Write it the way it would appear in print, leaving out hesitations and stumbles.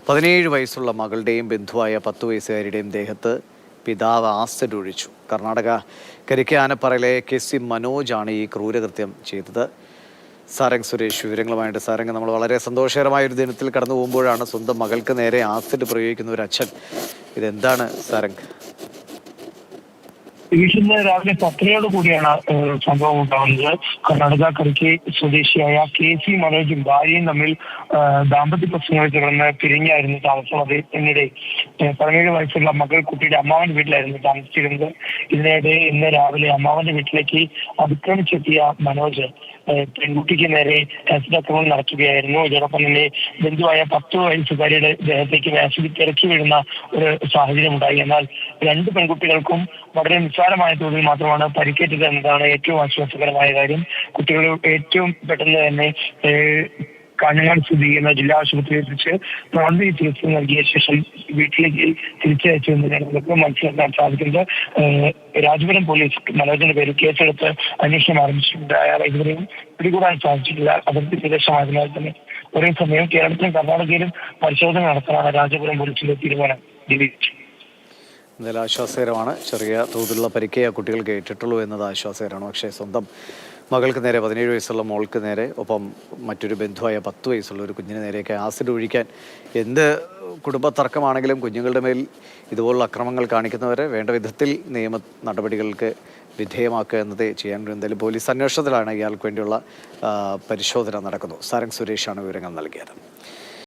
17 വയസ്സുള്ള മകളുടെയും ബന്ധുവായ 10 വയസ്സുകാരിയുടെയും ദേഹത്ത് പിതാവ് ആസിഡ് ഒഴിച്ചു. കർണാടക കരിക്കാനപ്പറയിലെ KC മനോജാണ് ഈ ക്രൂരകൃത്യം ചെയ്തത്. സാരംഗ് സുരേഷ് വിവരങ്ങളുമായിട്ട്. സാരംഗ്, നമ്മൾ വളരെ സന്തോഷകരമായ ഒരു ദിനത്തിൽ കടന്നു പോകുമ്പോഴാണ് സ്വന്തം മകൾക്ക് നേരെ ആസിഡ് പ്രയോഗിക്കുന്ന ഒരു അച്ഛൻ. ഇതെന്താണ് സാരംഗ്? ഇന്ന് രാവിലെ 10 കൂടിയാണ് സംഭവം ഉണ്ടാകുന്നത്. കർണാടക കരിക്ക് സ്വദേശിയായ KC മനോജും ഭാര്യയും തമ്മിൽ ദാമ്പത്യ പ്രശ്നങ്ങളെ തുടർന്ന് പിരിഞ്ഞായിരുന്നു താമസം. അതിനിടെ 17 വയസ്സുള്ള മകൾ കുട്ടിയുടെ അമ്മാവന്റെ വീട്ടിലായിരുന്നു താമസിച്ചിരുന്നത്. ഇതിനിടെ ഇന്ന് രാവിലെ അമ്മാവന്റെ വീട്ടിലേക്ക് അതിക്രമിച്ചെത്തിയ മനോജ് പെൺകുട്ടിക്ക് നേരെ ആസിഡ് ആക്രമണം നടത്തുകയായിരുന്നു. ഇതോടൊപ്പം തന്നെ ബന്ധുവായ 10 വയസ്സുകാരിയുടെ ദേഹത്തേക്ക് ആസിഡ് തിരക്കി വീഴുന്ന ഒരു സാഹചര്യം ഉണ്ടായി. എന്നാൽ 2 പെൺകുട്ടികൾക്കും വളരെ നിസ്സാരമായ തോതിൽ മാത്രമാണ് പരിക്കേറ്റത് എന്നതാണ് ഏറ്റവും ആശ്വാസകരമായ കാര്യം. കുട്ടികൾ ഏറ്റവും പെട്ടെന്ന് തന്നെ കാഞ്ഞങ്ങാട് സ്ഥിതി ചെയ്യുന്ന ജില്ലാ ആശുപത്രിയിൽ വെച്ച് പ്രാഥമിക ചികിത്സ നൽകിയ ശേഷം വീട്ടിലേക്ക് തിരിച്ചയച്ചു എന്നതാണ് നമുക്ക് മനസ്സിലാക്കാൻ സാധിക്കുന്നത്. രാജപുരം പോലീസ് മനോജിന്റെ പേരിൽ കേസെടുത്ത് അന്വേഷണം ആരംഭിച്ചിട്ടുണ്ട്. അയാളെ ഇതുവരെയും പിടികൂടാൻ സാധിച്ചിട്ടില്ല. അതിർത്തി പ്രദേശമായതിനാൽ തന്നെ ഒരേ സമയം കേരളത്തിലും കർണാടകയിലും പരിശോധന നടത്താനാണ് രാജപുരം പോലീസിന്റെ തീരുമാനം. എന്തായാലും ആശ്വാസകരമാണ്. ചെറിയ തോതിലുള്ള പരിക്കേ ആ കുട്ടികൾക്ക് ഏറ്റിട്ടുള്ളൂ എന്നത് ആശ്വാസകരമാണ്. പക്ഷേ സ്വന്തം മകൾക്ക് നേരെ 17 വയസ്സുള്ള മോൾക്ക് നേരെ, ഒപ്പം മറ്റൊരു ബന്ധുവായ 10 വയസ്സുള്ള ഒരു കുഞ്ഞിന് നേരെയൊക്കെ ആസിഡ് ഒഴിക്കാൻ, എന്ത് കുടുംബ തർക്കമാണെങ്കിലും കുഞ്ഞുങ്ങളുടെ മേൽ ഇതുപോലുള്ള അക്രമങ്ങൾ കാണിക്കുന്നവരെ വേണ്ട വിധത്തിൽ നിയമ നടപടികൾക്ക് വിധേയമാക്കുക എന്നതേ ചെയ്യാൻ. എന്തായാലും പോലീസ് അന്വേഷണത്തിലാണ് ഇയാൾക്ക് വേണ്ടിയുള്ള പരിശോധന നടക്കുന്നത്. സാരംഗ് സുരേഷാണ് വിവരങ്ങൾ നൽകിയത്.